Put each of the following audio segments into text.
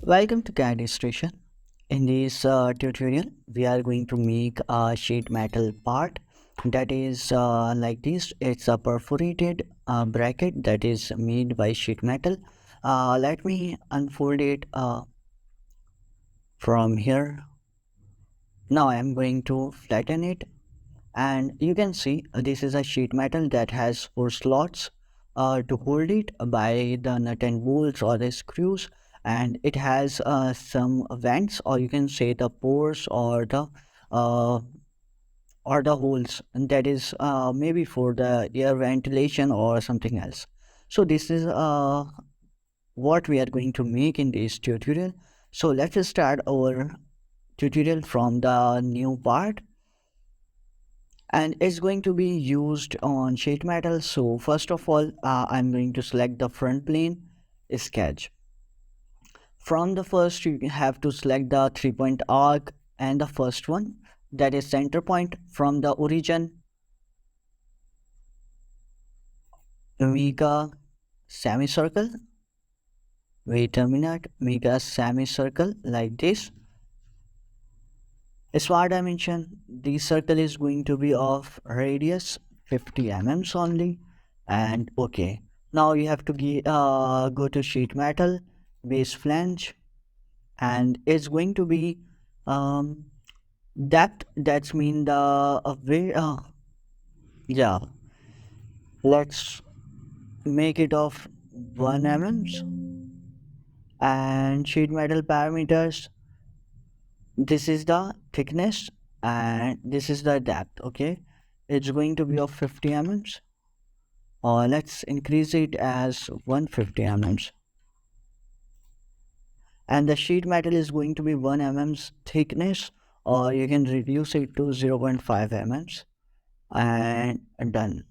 Welcome to CADSTATION. In this tutorial, we are going to make a sheet metal part that is like this. It's a perforated bracket that is made by sheet metal. Let me unfold it from here. Now I am going to flatten it, and you can see this is a sheet metal that has four slots to hold it by the nut and bolts or the screws, and it has some vents, or you can say the pores uh, or the holes, and that is maybe for the air ventilation or something else. So this is what we are going to make in this tutorial. So let's start our tutorial from the new part, and it's going to be used on sheet metal. So first of all, I'm going to select the front plane sketch. From the first, you have to select the 3-point arc, and the first one, that is center point. From the origin, make a semicircle. Wait a minute, make a semicircle like this. Smart dimension, the circle is going to be of radius 50 mm only, and okay. Now you have to go to sheet metal, base flange, and it's going to be um, depth. That's mean the way. Yeah, let's make it of 1 mm, and sheet metal parameters. This is the thickness and this is the depth. Okay, it's going to be of 50 mm, or let's increase it as 150 mm, and the sheet metal is going to be 1 mm thickness, or you can reduce it to 0.5 mm, and done.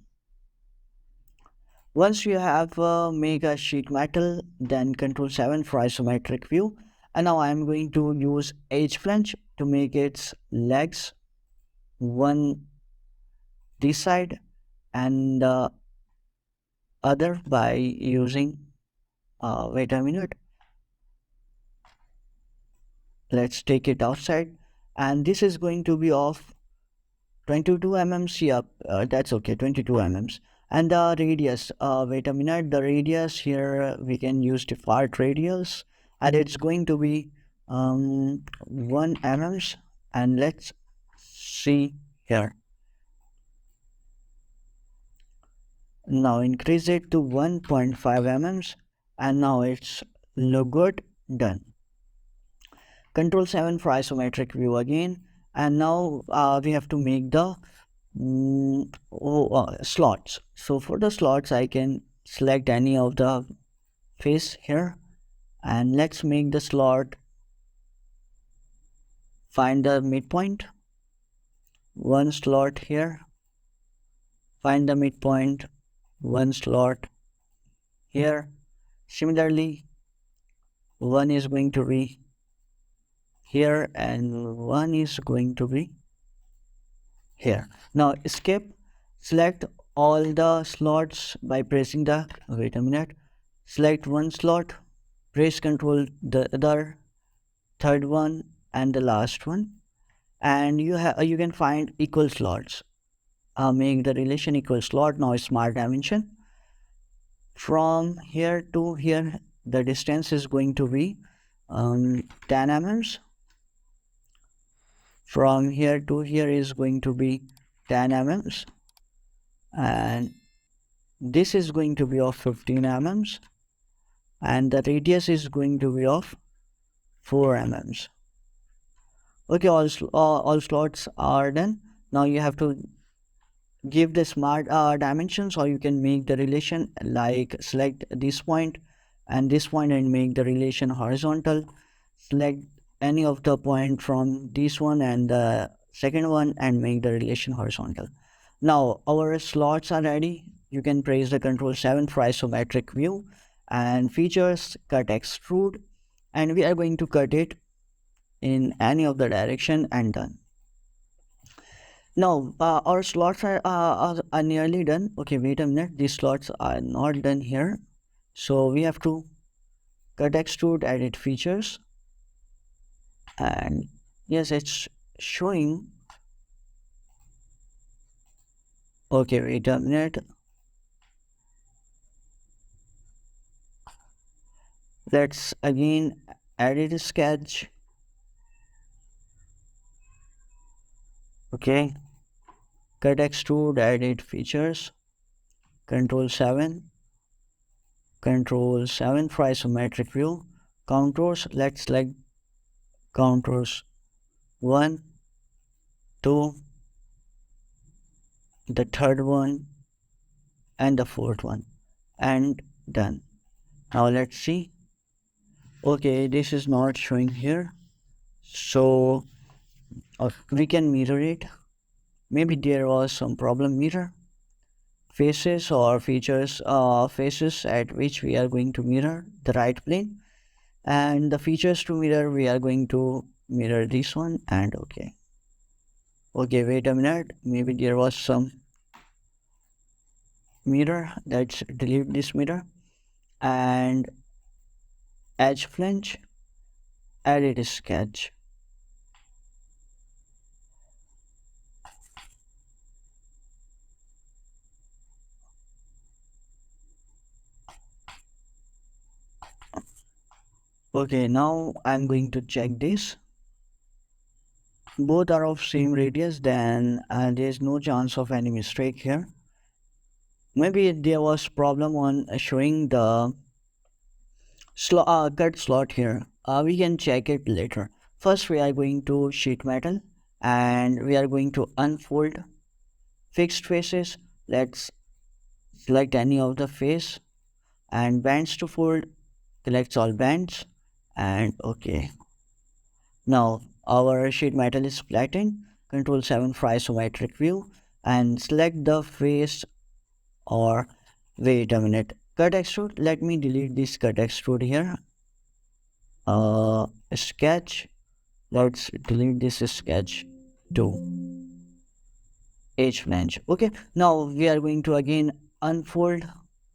Once you have make a sheet metal, then Control 7 for isometric view, and now I'm going to use edge flange to make its legs, one this side and the other by using wait a minute, let's take it outside, and this is going to be of 22 mm. Yep, that's okay, 22 mm. And the radius, wait a minute, the radius here we can use default radius, and it's going to be 1 mm. And let's see here. Now increase it to 1.5 mm, and now it's look good, done. Control 7 for isometric view again, and now we have to make the slots. So for the slots, I can select any of the face here, and let's make the slot, find the midpoint, one slot here, find the midpoint, one slot here. Similarly, one is going to be here and one is going to be here. Now escape, select all the slots by pressing the, wait a minute, select one slot, press control the other, third one and the last one, and you can find equal slots. Make the relation equal slot. Now smart dimension, from here to here the distance is going to be 10 mm. From here to here is going to be 10 mm, and this is going to be of 15 mm, and the radius is going to be of 4 mm. Okay, all slots are done. Now you have to give the smart dimensions, or you can make the relation like select this point and make the relation horizontal. Select any of the point from this one and the second one and make the relation horizontal. Now our slots are ready. You can press the Control 7 for isometric view, and features, cut extrude, and we are going to cut it in any of the direction, and done. Now our slots are nearly done. Okay, wait a minute, these slots are not done here, so we have to cut extrude, edit features, and yes, it's showing. Okay, wait a minute. Let's again edit sketch. Okay, cut extrude, edit features, control 7, control 7 for isometric view, contours. Let's select contours 1, 2, the third one, and the fourth one, and done. Now let's see. Okay, this is not showing here, so we can mirror it. Maybe there was some problem. Mirror faces or features, faces at which we are going to mirror the right plane, and the features to mirror we are going to mirror this one. And okay, wait a minute, maybe there was some mirror. Let's delete this mirror, and edge flange, edit sketch. Okay, now I'm going to check this. Both are of same radius, then there's no chance of any mistake here. Maybe there was problem on showing the cut slot here. We can check it later. First, we are going to sheet metal, and we are going to unfold fixed faces. Let's select any of the face, and bands to fold, select all bands, and okay. Now our sheet metal is flattened. Control 7 for isometric view, and select the face. Or wait a minute, cut extrude. Let me delete this cut extrude here. Sketch. Let's delete this sketch to H flange. Okay, now we are going to again unfold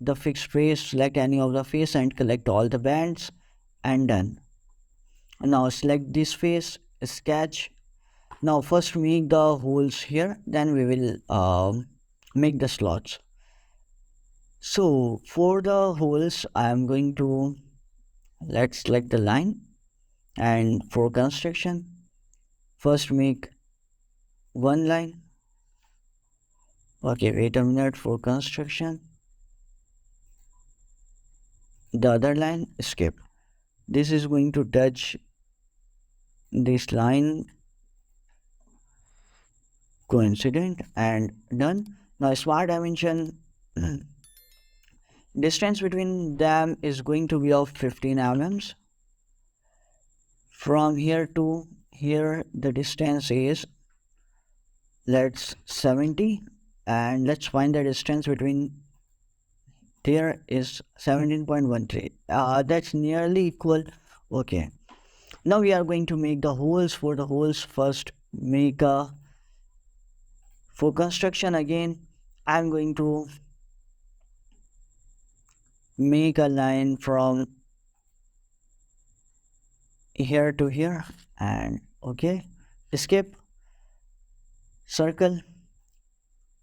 the fixed face, select any of the face, and collect all the bands, and done. Now select this face, sketch. Now first make the holes here, then we will make the slots. So for the holes, I am going to, let's select the line, and for construction, first make one line. Okay, wait a minute, for construction, the other line, skip. This is going to touch this line, coincident, and done. Now smart dimension, distance between them is going to be of 15 mm. From here to here, the distance is, let's 70, and let's find the distance between there is 17.13. That's nearly equal. Okay, now we are going to make the holes. For the holes, first make a, for construction again, I'm going to make a line from here to here, and okay, skip, circle,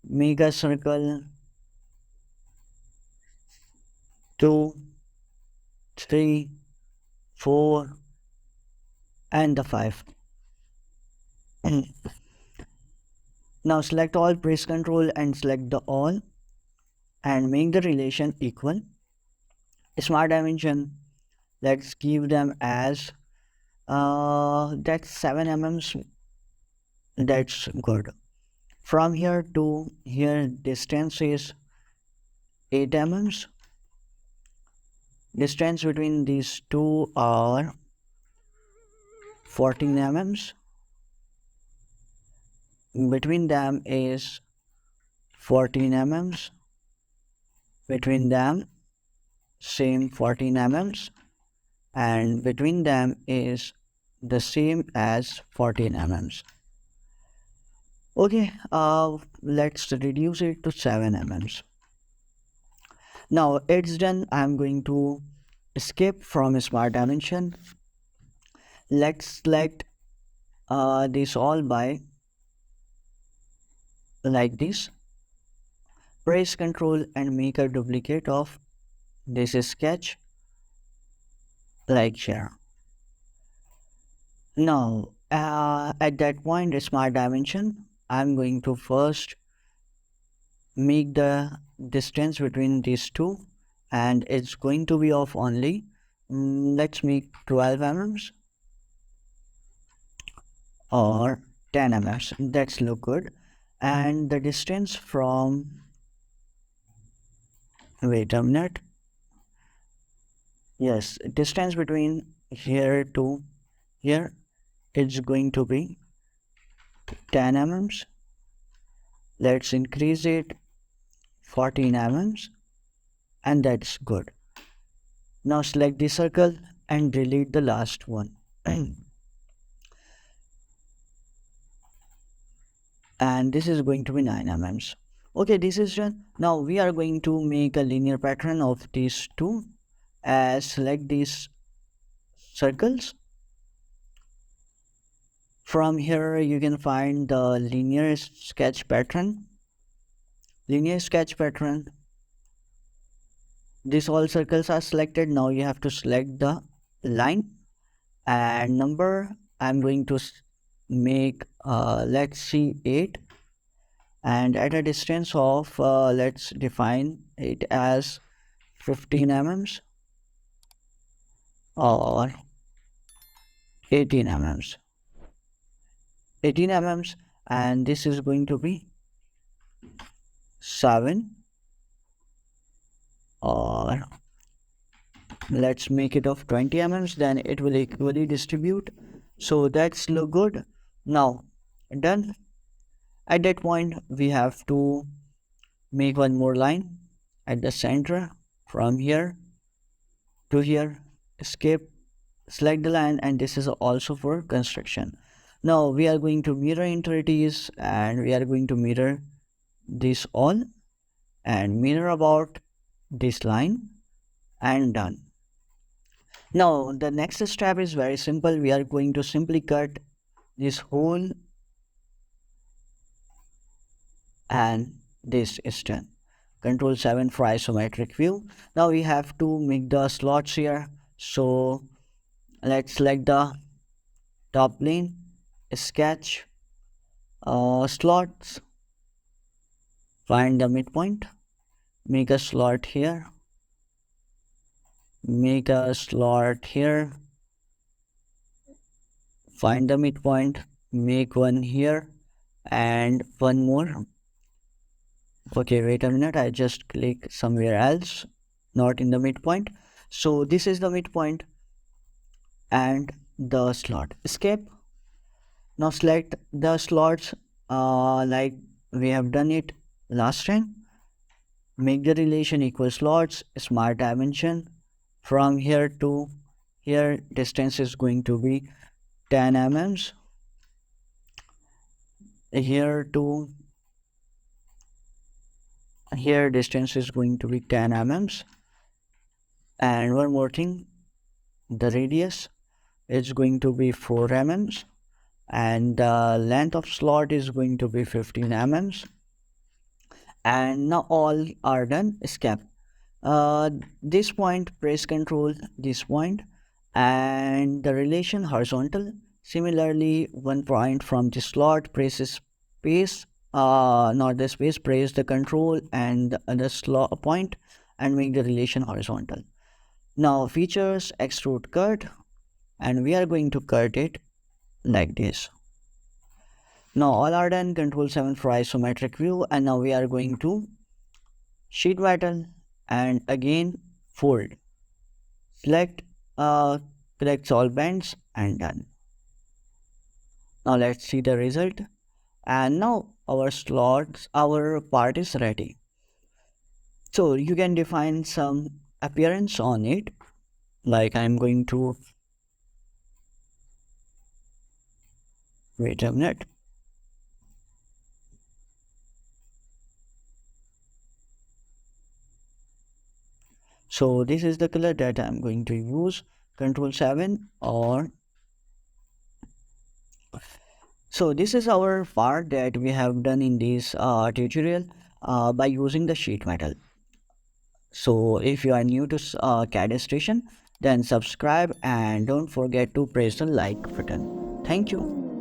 make a circle, 2, 3, 4, and the 5. Now select all, press Ctrl and select the all, and make the relation equal. Smart dimension, let's give them as that's 7 mm. That's good. From here to here, distance is 8 mm. Distance between these two are 14 mm. Between them is 14 mm. Between them, same 14 mm. And between them is the same as 14 mm. Okay, let's reduce it to 7 mm. Now it's done. I'm going to escape from smart dimension. Let's select this all by like this. Press Ctrl and make a duplicate of this sketch like here. Now, at that point, smart dimension, I'm going to first make the distance between these two, and it's going to be of only, let's make 12 mm or 10 mm. That's look good. And the distance from, wait a minute, yes, distance between here to here, it's going to be 10 mm. Let's increase it 14 mm, and that's good. Now select the circle and delete the last one. And this is going to be 9 mm. Okay, this is done. Now we are going to make a linear pattern of these two. Select these circles. From here you can find the linear sketch pattern. Linear sketch pattern. These all circles are selected. Now you have to select the line and number. I'm going to make let's see 8, and at a distance of let's define it as 15 mm or 18 mm. 18 mm, and this is going to be 7, or let's make it of 20 mm, then it will equally distribute. So that's look good. Now done. At that point we have to make one more line at the center from here to here. Escape, select the line, and this is also for construction. Now we are going to mirror entities, and we are going to mirror this all and mirror about this line, and done. Now the next step is very simple. We are going to simply cut this whole, and this is done. Control 7 for isometric view. Now we have to make the slots here. So let's select the top plane, sketch, slots, find the midpoint, make a slot here, make a slot here, find the midpoint, make one here, and one more. Okay, wait a minute, I just click somewhere else, not in the midpoint. So this is the midpoint and the slot. Escape. Now select the slots like we have done it last time. Make the relation equal slots, smart dimension. From here to here, distance is going to be 10 mm. Here to here, distance is going to be 10 mm. And one more thing, the radius is going to be 4 mm. And the length of slot is going to be 15 mm. And now all are done. Escape. This point, press Control this point, and the relation horizontal. Similarly, one point from the slot, press space, not the space, press the Control and the other slot point, and make the relation horizontal. Now features, extrude cut, and we are going to cut it like this. Now all are done. Control 7 for isometric view, and now we are going to sheet metal, and again fold. Select collect all bends, and done. Now let's see the result, and now our part is ready. So you can define some appearance on it, like I'm going to wait a minute. So this is the color that I'm going to use. Control 7 or so this is our part that we have done in this tutorial by using the sheet metal. So if you are new to CAD Station, then subscribe and don't forget to press the like button. Thank you.